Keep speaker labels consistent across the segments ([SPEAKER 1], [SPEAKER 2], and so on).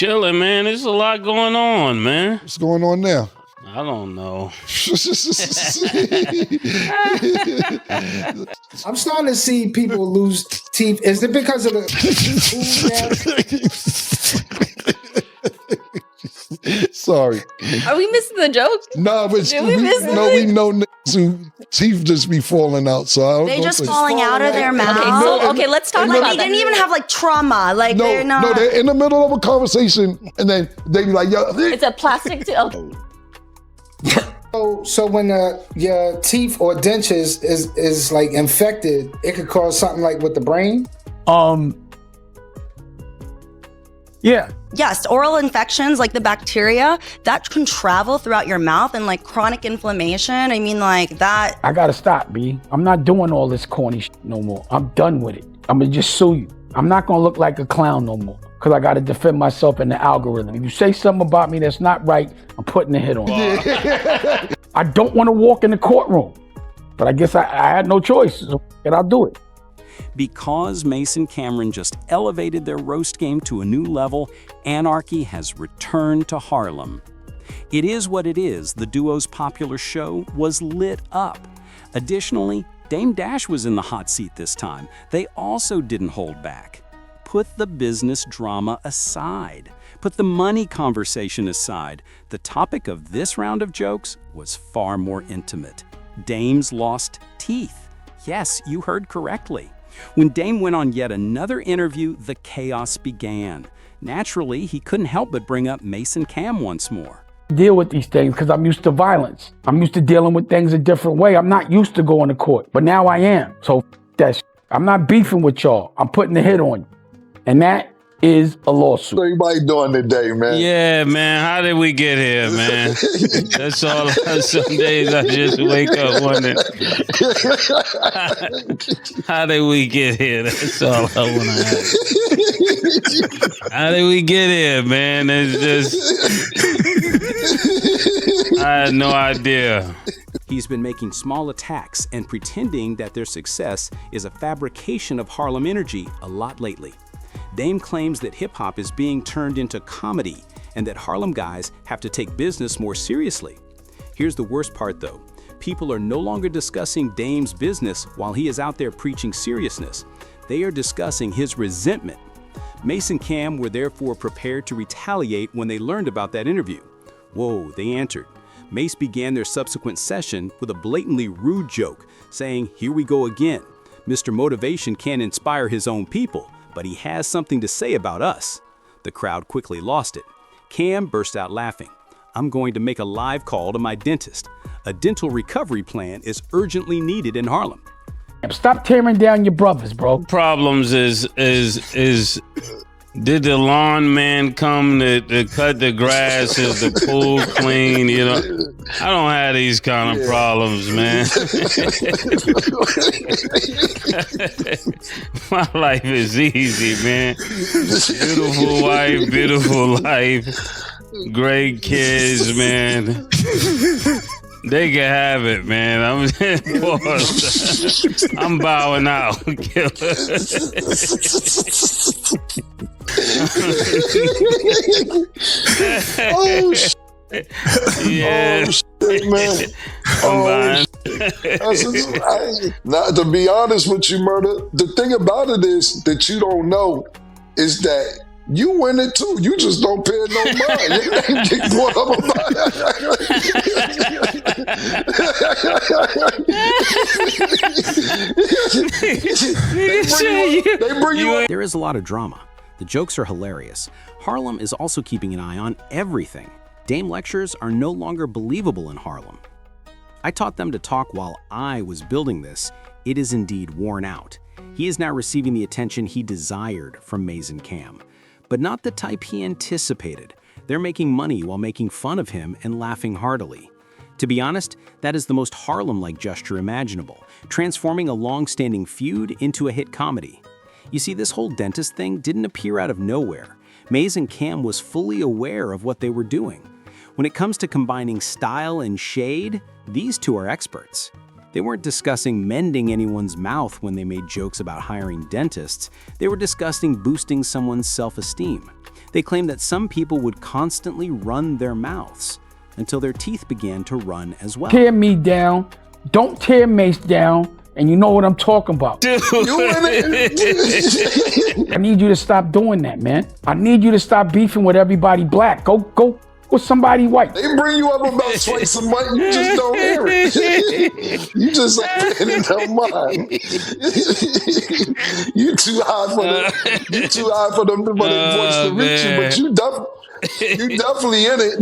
[SPEAKER 1] chilling, man. There's a lot going on, man.
[SPEAKER 2] What's going on now?
[SPEAKER 1] I don't know.
[SPEAKER 3] I'm starting to see people lose teeth. Is it because of the
[SPEAKER 2] Sorry.
[SPEAKER 4] Are we missing the joke?
[SPEAKER 2] No, but
[SPEAKER 4] we
[SPEAKER 2] know niggas who teeth just be falling out. So I don't
[SPEAKER 5] They
[SPEAKER 2] know
[SPEAKER 5] just
[SPEAKER 2] if
[SPEAKER 5] falling out of their mouth.
[SPEAKER 4] Okay, let's talk
[SPEAKER 5] Like
[SPEAKER 4] about
[SPEAKER 5] they
[SPEAKER 4] that.
[SPEAKER 5] didn't even have like trauma. Like they're not.
[SPEAKER 2] No, they're in the middle of a conversation and then they be like, yo.
[SPEAKER 4] It's a plastic tooth. Okay.
[SPEAKER 3] So when your teeth or dentures is like infected, it could cause something like with the brain?
[SPEAKER 6] Yeah.
[SPEAKER 5] Yes, oral infections like the bacteria that can travel throughout your mouth, and like chronic inflammation. I mean, like that.
[SPEAKER 6] I gotta stop, B. I'm not doing all this corny shit no more. I'm done with it. I'm gonna just sue you. I'm not gonna look like a clown no more because I gotta defend myself in the algorithm. If you say something about me that's not right, I'm putting a hit on you. I don't want to walk in the courtroom, but I guess I had no choice, so I'll do it.
[SPEAKER 7] Because Mace and Cameron just elevated their roast game to a new level, anarchy has returned to Harlem. It Is What It Is, the duo's popular show, was lit up. Additionally, Dame Dash was in the hot seat this time. They also didn't hold back. Put the business drama aside. Put the money conversation aside. The topic of this round of jokes was far more intimate. Dame's lost teeth. Yes, you heard correctly. When Dame went on yet another interview, the chaos began. Naturally, he couldn't help but bring up Mace and Cam once more.
[SPEAKER 6] Deal with these things because I'm used to violence. I'm used to dealing with things a different way. I'm not used to going to court, but now I am. So that's, I'm not beefing with y'all. I'm putting a hit on you. And that is a lawsuit.
[SPEAKER 2] What everybody doing today, man?
[SPEAKER 1] Yeah, man. How did we get here, man? That's all. Some days I just wake up wondering, how did we get here? That's all I want to ask. How did we get here, man? It's just, I had no idea.
[SPEAKER 7] He's been making small attacks and pretending that their success is a fabrication of Harlem energy a lot lately. Dame claims that hip-hop is being turned into comedy and that Harlem guys have to take business more seriously. Here's the worst part though. People are no longer discussing Dame's business while he is out there preaching seriousness. They are discussing his resentment. Mace and Cam were therefore prepared to retaliate when they learned about that interview. Whoa, they answered. Mace began their subsequent session with a blatantly rude joke, saying, "Here we go again. Mr. Motivation can't inspire his own people, but he has something to say about us." The crowd quickly lost it. Cam burst out laughing. "I'm going to make a live call to my dentist. A dental recovery plan is urgently needed in Harlem."
[SPEAKER 6] Stop tearing down your brothers, bro.
[SPEAKER 1] Problems is did the lawn man come to cut the grass? Is the pool clean? You know, I don't have these kind of problems, man. My life is easy, man. Beautiful wife, beautiful life, great kids, man. They can have it, man. I'm bowing out.
[SPEAKER 2] Oh, shit.
[SPEAKER 1] Yeah.
[SPEAKER 2] Oh, shit, man.
[SPEAKER 1] I'm
[SPEAKER 2] buying. Not to be honest with you, Murder, the thing about it is that you don't know is that you win it too. You just don't pay no mind. You ain't get caught up about it.
[SPEAKER 7] There is a lot of drama. The jokes are hilarious. Harlem is also keeping an eye on everything. Dame lectures are no longer believable in Harlem. I taught them to talk while I was building this. It is indeed worn out. He is now receiving the attention he desired from Maze and Cam, but not the type he anticipated. They're making money while making fun of him and laughing heartily. To be honest, that is the most Harlem-like gesture imaginable, transforming a long-standing feud into a hit comedy. You see, this whole dentist thing didn't appear out of nowhere. Maze and Cam was fully aware of what they were doing. When it comes to combining style and shade, these two are experts. They weren't discussing mending anyone's mouth when they made jokes about hiring dentists. They were discussing boosting someone's self-esteem. They claim that some people would constantly run their mouths until their teeth began to run as well.
[SPEAKER 6] Tear me down. Don't tear Mace down. And you know what I'm talking about.
[SPEAKER 2] You in it?
[SPEAKER 6] I need you to stop doing that, man. I need you to stop beefing with everybody black. Go with somebody white.
[SPEAKER 2] They bring you up about twice a month, you just don't hear it. You just ain't paying it no mind. You too high for them for their voice to reach you, but you definitely in it.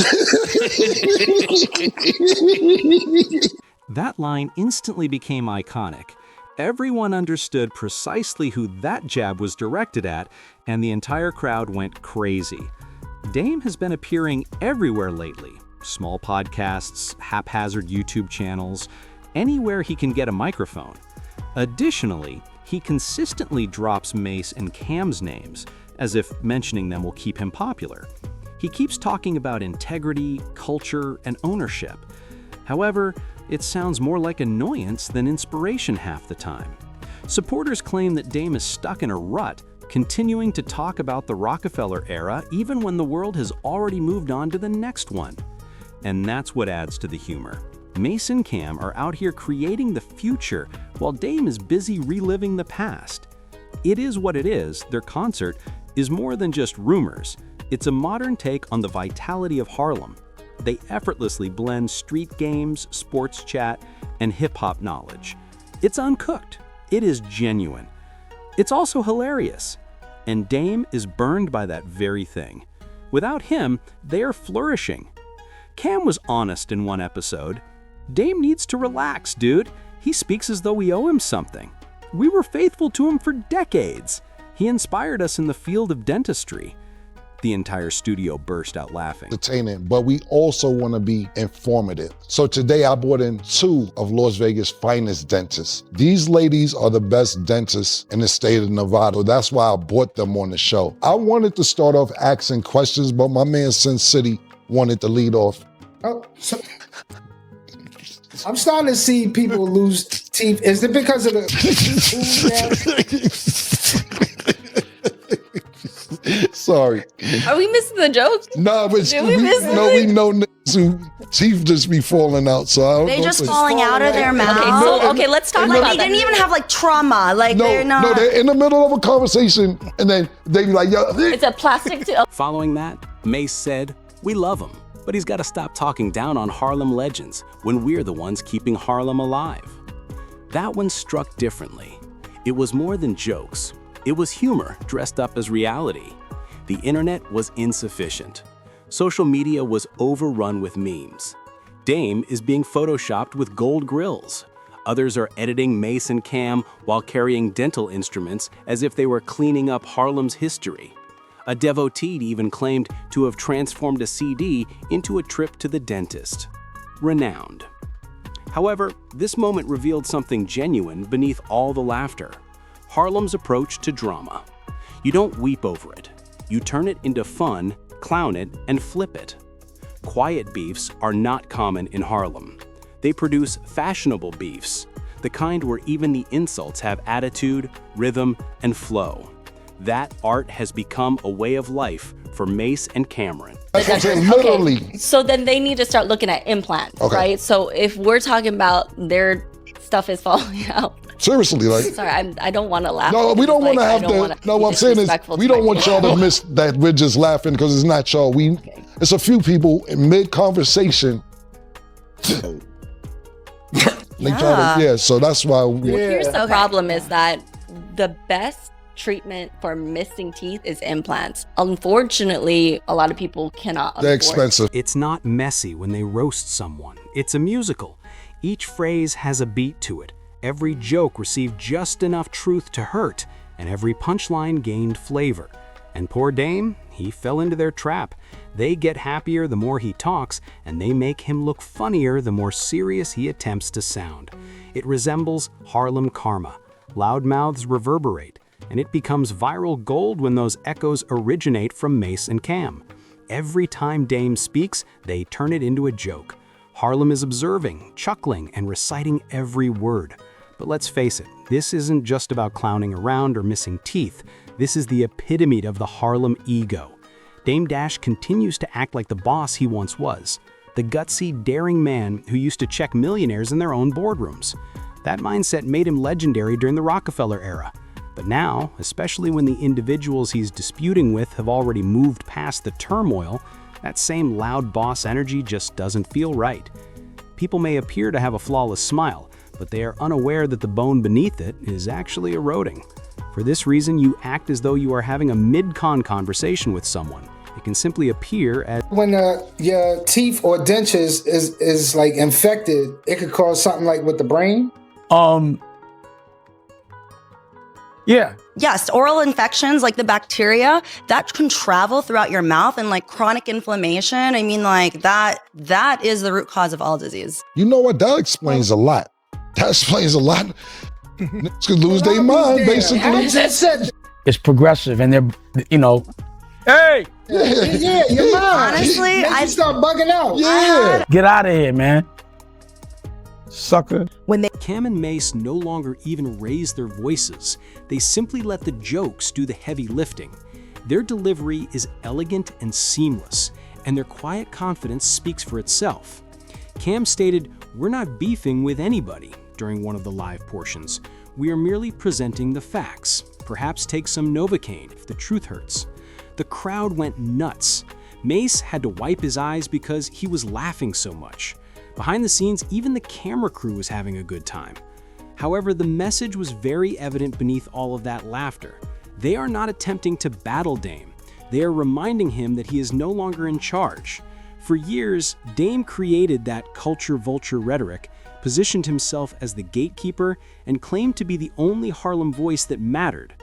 [SPEAKER 7] That line instantly became iconic. Everyone understood precisely who that jab was directed at, and the entire crowd went crazy. Dame has been appearing everywhere lately. Small podcasts, haphazard YouTube channels, anywhere he can get a microphone. Additionally, he consistently drops Mace and Cam's names, as if mentioning them will keep him popular. He keeps talking about integrity, culture, and ownership. However, it sounds more like annoyance than inspiration half the time. Supporters claim that Dame is stuck in a rut, continuing to talk about the Rockefeller era even when the world has already moved on to the next one. And that's what adds to the humor. Mace and Cam are out here creating the future while Dame is busy reliving the past. It is what it is. Their concert is more than just rumors. It's a modern take on the vitality of Harlem. They effortlessly blend street games, sports chat, and hip-hop knowledge. It's uncooked. It is genuine. It's also hilarious. And Dame is burned by that very thing. Without him, they are flourishing. Cam was honest in one episode. Dame needs to relax, dude. He speaks as though we owe him something. We were faithful to him for decades. He inspired us in the field of dentistry. The entire studio burst out laughing.
[SPEAKER 2] Entertaining, but we also want to be informative. So today I brought in 2 of Las Vegas' finest dentists. These ladies are the best dentists in the state of Nevada. That's why I brought them on the show. I wanted to start off asking questions, but my man Sin City wanted to lead off.
[SPEAKER 3] Oh, so I'm starting to see people lose teeth. Is it because of the
[SPEAKER 2] Sorry.
[SPEAKER 4] Are we missing the jokes?
[SPEAKER 2] No, but
[SPEAKER 4] Did we miss
[SPEAKER 2] we know niggas who teeth just be falling out. So I don't
[SPEAKER 5] They
[SPEAKER 2] know
[SPEAKER 5] just
[SPEAKER 2] if it's-
[SPEAKER 5] falling out of their mouth.
[SPEAKER 4] Okay, let's talk
[SPEAKER 5] Like
[SPEAKER 4] about
[SPEAKER 5] they
[SPEAKER 4] that.
[SPEAKER 5] didn't even have like trauma. Like they're not.
[SPEAKER 2] No, they're in the middle of a conversation and then they be like, yo,
[SPEAKER 4] It's a plastic tooth.
[SPEAKER 7] Following that, Mace said, "We love him, but he's got to stop talking down on Harlem legends when we're the ones keeping Harlem alive." That one struck differently. It was more than jokes. It was humor dressed up as reality. The internet was insufficient. Social media was overrun with memes. Dame is being photoshopped with gold grills. Others are editing Mace and Cam while carrying dental instruments as if they were cleaning up Harlem's history. A devotee even claimed to have transformed a CD into a trip to the dentist. Renowned. However, this moment revealed something genuine beneath all the laughter. Harlem's approach to drama. You don't weep over it. You turn it into fun, clown it, and flip it. Quiet beefs are not common in Harlem. They produce fashionable beefs, the kind where even the insults have attitude, rhythm, and flow. That art has become a way of life for Mace and Cameron.
[SPEAKER 2] that's what I'm saying, literally.
[SPEAKER 4] Okay, so then they need to start looking at implants,
[SPEAKER 2] Okay.
[SPEAKER 4] right? So if we're talking about their stuff is falling out.
[SPEAKER 2] Seriously, like.
[SPEAKER 4] Sorry, I don't want to laugh.
[SPEAKER 2] No, we don't want to have
[SPEAKER 4] to.
[SPEAKER 2] to. No, what I'm saying is, we don't want y'all to miss that we're just laughing because it's not y'all. It's a few people in mid-conversation. So that's why.
[SPEAKER 4] Here's the problem is that the best treatment for missing teeth is implants. Unfortunately, a lot of people cannot afford.
[SPEAKER 2] They're expensive.
[SPEAKER 7] It's not messy when they roast someone. It's a musical. Each phrase has a beat to it. Every joke received just enough truth to hurt, and every punchline gained flavor. And poor Dame, he fell into their trap. They get happier the more he talks, and they make him look funnier the more serious he attempts to sound. It resembles Harlem karma. Loud mouths reverberate, and it becomes viral gold when those echoes originate from Mace and Cam. Every time Dame speaks, they turn it into a joke. Harlem is observing, chuckling, and reciting every word. But let's face it, this isn't just about clowning around or missing teeth. This is the epitome of the Harlem ego. Dame Dash continues to act like the boss he once was, the gutsy, daring man who used to check millionaires in their own boardrooms. That mindset made him legendary during the Rockefeller era. But now, especially when the individuals he's disputing with have already moved past the turmoil, that same loud boss energy just doesn't feel right. People may appear to have a flawless smile, but they are unaware that the bone beneath it is actually eroding. For this reason, you act as though you are having a mid-con conversation with someone. It can simply appear as
[SPEAKER 3] When your teeth or dentures is like infected, it could cause something like with the brain.
[SPEAKER 6] Yeah.
[SPEAKER 5] Yes, oral infections like the bacteria that can travel throughout your mouth, and like chronic inflammation. I mean, like that is the root cause of all disease.
[SPEAKER 2] You know what? That explains a lot. That explains a lot. Niggas could lose their mind,
[SPEAKER 3] I
[SPEAKER 2] basically.
[SPEAKER 3] just said,
[SPEAKER 6] It's progressive, and they're, hey,
[SPEAKER 3] yeah, your mind.
[SPEAKER 5] Honestly,
[SPEAKER 3] I start bugging out.
[SPEAKER 2] Yeah.
[SPEAKER 6] get out of here, man. Sucker.
[SPEAKER 7] Cam and Mace no longer even raise their voices. They simply let the jokes do the heavy lifting. Their delivery is elegant and seamless, and their quiet confidence speaks for itself. Cam stated, "We're not beefing with anybody," during one of the live portions. "We are merely presenting the facts. Perhaps take some Novocaine if the truth hurts." The crowd went nuts. Mace had to wipe his eyes because he was laughing so much. Behind the scenes, even the camera crew was having a good time. However, the message was very evident beneath all of that laughter. They are not attempting to battle Dame. They are reminding him that he is no longer in charge. For years, Dame created that culture vulture rhetoric, positioned himself as the gatekeeper, and claimed to be the only Harlem voice that mattered.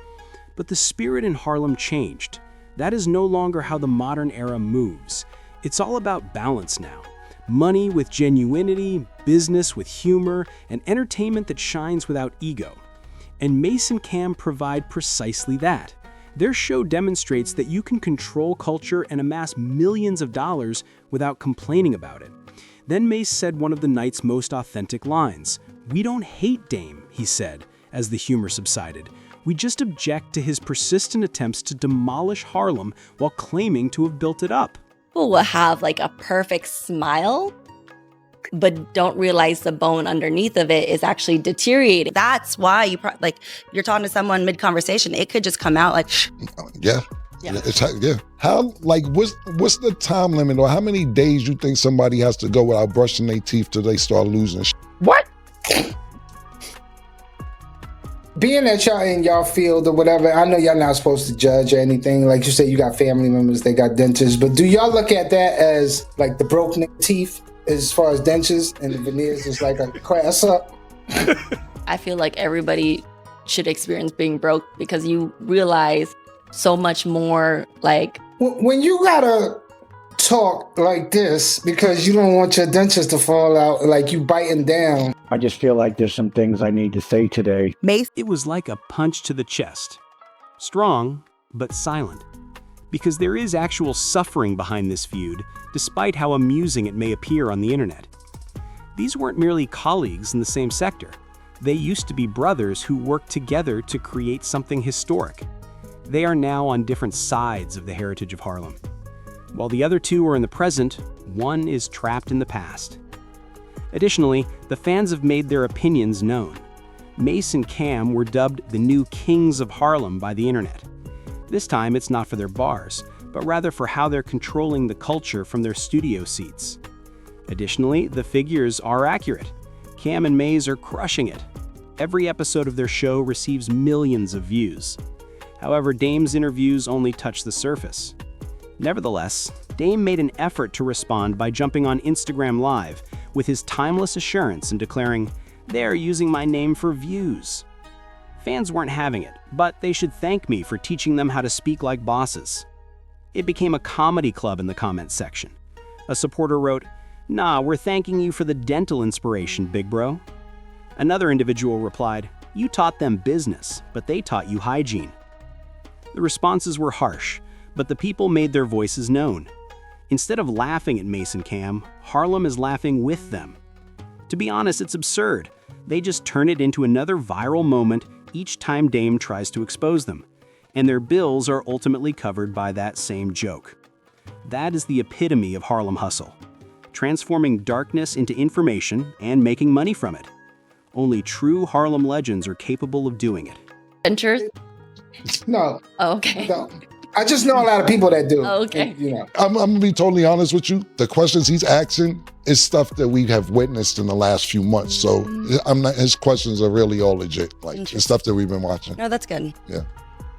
[SPEAKER 7] But the spirit in Harlem changed. That is no longer how the modern era moves. It's all about balance now. Money with genuinity, business with humor, and entertainment that shines without ego. And Mace and Cam provide precisely that. Their show demonstrates that you can control culture and amass millions of dollars without complaining about it. Then Mace said one of the night's most authentic lines. "We don't hate Dame," he said, as the humor subsided. "We just object to his persistent attempts to demolish Harlem while claiming to have built it up."
[SPEAKER 4] People will have like a perfect smile, but don't realize the bone underneath of it is actually deteriorating.
[SPEAKER 5] That's why you're talking to someone mid-conversation, it could just come out like,
[SPEAKER 2] Yeah.
[SPEAKER 5] Yeah.
[SPEAKER 2] Yeah. How, what's the time limit, or how many days you think somebody has to go without brushing their teeth till they start losing shit?
[SPEAKER 6] What?
[SPEAKER 3] Being that y'all in y'all field or whatever, I know y'all not supposed to judge or anything. Like you say, you got family members, they got dentures, but do y'all look at that as like the broken teeth as far as dentures, and the veneers is like a class up?
[SPEAKER 4] I feel like everybody should experience being broke because you realize so much more. Like,
[SPEAKER 3] When you gotta talk like this because you don't want your dentures to fall out, like you biting down.
[SPEAKER 6] I just feel like there's some things I need to say today.
[SPEAKER 5] Mace.
[SPEAKER 7] It was like a punch to the chest. Strong, but silent. Because there is actual suffering behind this feud, despite how amusing it may appear on the internet. These weren't merely colleagues in the same sector. They used to be brothers who worked together to create something historic. They are now on different sides of the heritage of Harlem. While the other two are in the present, one is trapped in the past. Additionally, the fans have made their opinions known. Mace and Cam were dubbed the new kings of Harlem by the internet. This time, it's not for their bars, but rather for how they're controlling the culture from their studio seats. Additionally, the figures are accurate. Cam and Maze are crushing it. Every episode of their show receives millions of views. However, Dame's interviews only touch the surface. Nevertheless, Dame made an effort to respond by jumping on Instagram Live with his timeless assurance and declaring, "They're using my name for views." Fans weren't having it, but they should thank me for teaching them how to speak like bosses. It became a comedy club in the comments section. A supporter wrote, "Nah, we're thanking you for the dental inspiration, big bro." Another individual replied, "You taught them business, but they taught you hygiene." The responses were harsh, but the people made their voices known. Instead of laughing at Mace and Cam, Harlem is laughing with them. To be honest, it's absurd. They just turn it into another viral moment each time Dame tries to expose them, and their bills are ultimately covered by that same joke. That is the epitome of Harlem hustle. Transforming darkness into information and making money from it. Only true Harlem legends are capable of doing it.
[SPEAKER 4] Ventures?
[SPEAKER 3] No,
[SPEAKER 4] Oh, okay.
[SPEAKER 3] no. I just know a lot of people that do.
[SPEAKER 4] Oh, okay.
[SPEAKER 3] You know.
[SPEAKER 2] I'm gonna be totally honest with you. The questions he's asking is stuff that we have witnessed in the last few months. So his questions are really all legit. Like it's stuff that we've been watching.
[SPEAKER 5] No, that's good.
[SPEAKER 2] Yeah.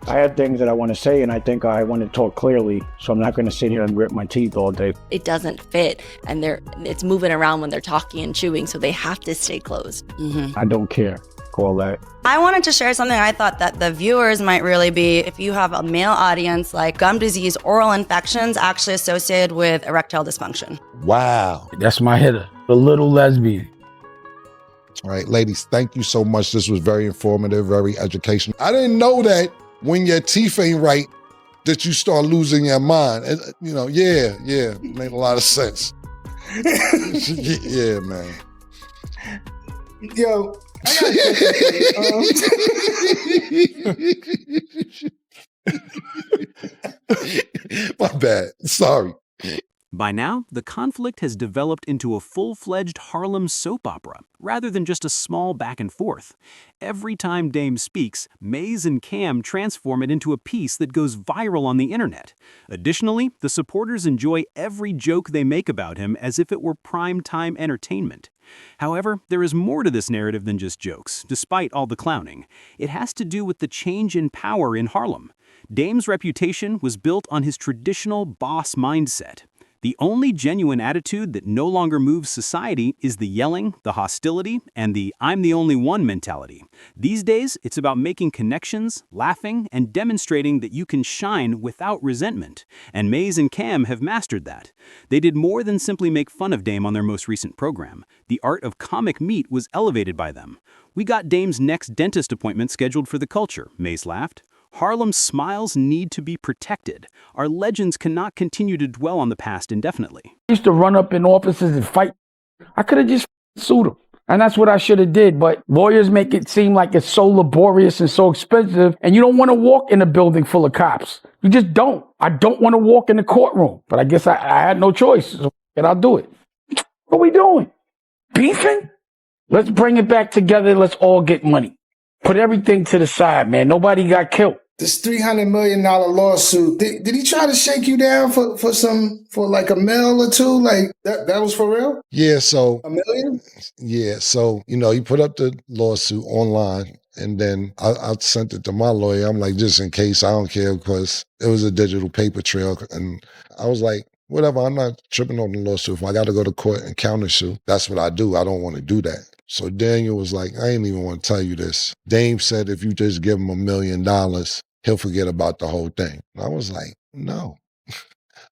[SPEAKER 6] I have things that I want to say, and I think I want to talk clearly, so I'm not going to sit here and grit my teeth all day.
[SPEAKER 4] It doesn't fit, and it's moving around when they're talking and chewing, so they have to stay closed.
[SPEAKER 6] I don't care. Call that.
[SPEAKER 5] I wanted to share something I thought that the viewers might really be, if you have a male audience, like gum disease, oral infections actually associated with erectile dysfunction.
[SPEAKER 2] Wow.
[SPEAKER 6] That's my hitter. The little lesbian.
[SPEAKER 2] All right, ladies, thank you so much. This was very informative, very educational. I didn't know that when your teeth ain't right, that you start losing your mind. You know, yeah, made a lot of sense. Yeah, man.
[SPEAKER 3] Yo, I got a question.
[SPEAKER 2] My bad. Sorry.
[SPEAKER 7] By now, the conflict has developed into a full-fledged Harlem soap opera, rather than just a small back and forth. Every time Dame speaks, Maze and Cam transform it into a piece that goes viral on the internet. Additionally, the supporters enjoy every joke they make about him as if it were prime-time entertainment. However, there is more to this narrative than just jokes, despite all the clowning. It has to do with the change in power in Harlem. Dame's reputation was built on his traditional boss mindset. The only genuine attitude that no longer moves society is the yelling, the hostility, and the I'm the only one mentality. These days, it's about making connections, laughing, and demonstrating that you can shine without resentment. And Maze and Cam have mastered that. They did more than simply make fun of Dame on their most recent program. The art of comic meat was elevated by them. We got Dame's next dentist appointment scheduled for the culture, Maze laughed. Harlem's smiles need to be protected. Our legends cannot continue to dwell on the past indefinitely.
[SPEAKER 6] I used to run up in offices and fight. I could have just sued them. And that's what I should have did. But lawyers make it seem like it's so laborious and so expensive. And you don't want to walk in a building full of cops. You just don't. I don't want to walk in the courtroom. But I guess I had no choice. So I'll do it. What are we doing? Beefing? Let's bring it back together. Let's all get money. Put everything to the side, man. Nobody got killed.
[SPEAKER 3] This $300 million lawsuit, did he try to shake you down for like $1 million or $2 million? Like that was for real?
[SPEAKER 2] Yeah, so
[SPEAKER 3] $1 million?
[SPEAKER 2] Yeah, so, he put up the lawsuit online, and then I sent it to my lawyer. I'm like, just in case, I don't care, because it was a digital paper trail. And I was like, whatever, I'm not tripping on the lawsuit. If I got to go to court and countersue, that's what I do. I don't want to do that. So Daniel was like, I ain't even want to tell you this. Dame said if you just give him $1 million, he'll forget about the whole thing. And I was like, no.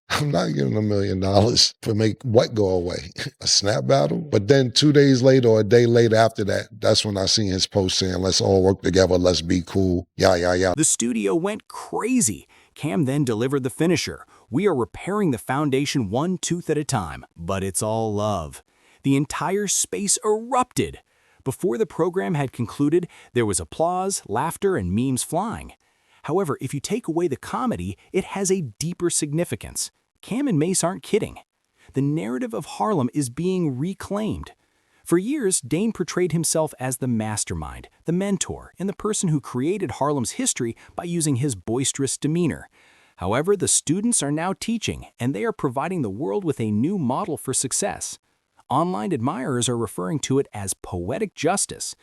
[SPEAKER 2] I'm not giving $1 million to make what go away? A snap battle? But then 2 days later or a day later after that, that's when I seen his post saying, let's all work together, let's be cool, yeah.
[SPEAKER 7] The studio went crazy. Cam then delivered the finisher. We are repairing the foundation one tooth at a time, but it's all love. The entire space erupted. Before the program had concluded, there was applause, laughter, and memes flying. However, if you take away the comedy, it has a deeper significance. Cam and Mace aren't kidding. The narrative of Harlem is being reclaimed. For years, Dame portrayed himself as the mastermind, the mentor, and the person who created Harlem's history by using his boisterous demeanor. However, the students are now teaching, and they are providing the world with a new model for success. Online admirers are referring to it as poetic justice.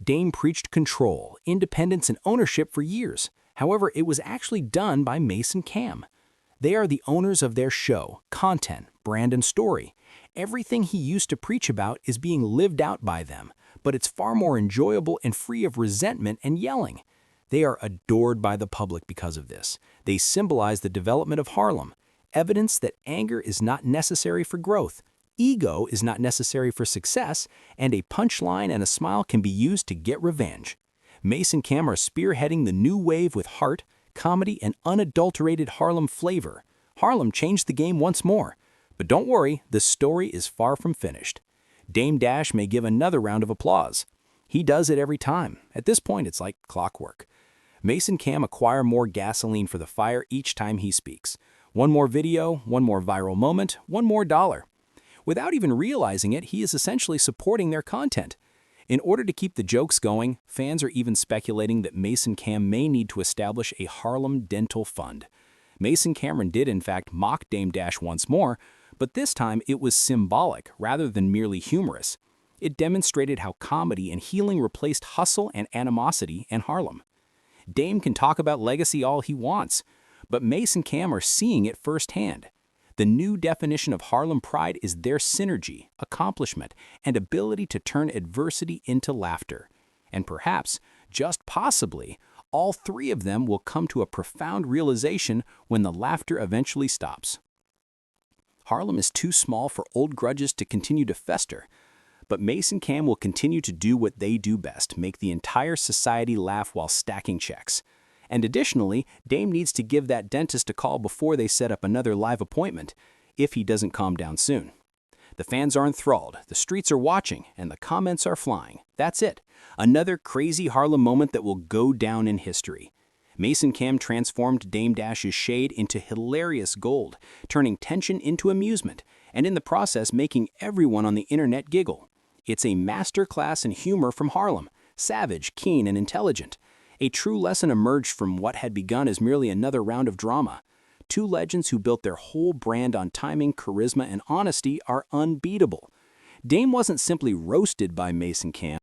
[SPEAKER 7] Dame preached control, independence, and ownership for years. However, it was actually done by Mace and Cam. They are the owners of their show, content, brand, and story. Everything he used to preach about is being lived out by them, but it's far more enjoyable and free of resentment and yelling. They are adored by the public because of this. They symbolize the development of Harlem, evidence that anger is not necessary for growth, ego is not necessary for success, and a punchline and a smile can be used to get revenge. Mace and Cam are spearheading the new wave with heart, comedy, and unadulterated Harlem flavor. Harlem changed the game once more. But don't worry, the story is far from finished. Dame Dash may give another round of applause. He does it every time. At this point, it's like clockwork. Mace and Cam acquire more gasoline for the fire each time he speaks. One more video, one more viral moment, one more dollar. Without even realizing it, he is essentially supporting their content. In order to keep the jokes going, fans are even speculating that Mason Cam may need to establish a Harlem dental fund. Mason Cameron did in fact mock Dame Dash once more, but this time it was symbolic rather than merely humorous. It demonstrated how comedy and healing replaced hustle and animosity in Harlem. Dame can talk about legacy all he wants, but Mace and Cam are seeing it firsthand. The new definition of Harlem pride is their synergy, accomplishment, and ability to turn adversity into laughter. And perhaps, just possibly, all three of them will come to a profound realization when the laughter eventually stops. Harlem is too small for old grudges to continue to fester, but Mace and Cam will continue to do what they do best, make the entire society laugh while stacking checks. And additionally, Dame needs to give that dentist a call before they set up another live appointment, if he doesn't calm down soon. The fans are enthralled, the streets are watching, and the comments are flying. That's it. Another crazy Harlem moment that will go down in history. Mason Cam transformed Dame Dash's shade into hilarious gold, turning tension into amusement, and in the process making everyone on the internet giggle. It's a masterclass in humor from Harlem, savage, keen, and intelligent. A true lesson emerged from what had begun as merely another round of drama. Two legends who built their whole brand on timing, charisma, and honesty are unbeatable. Dame wasn't simply roasted by Mason Cam.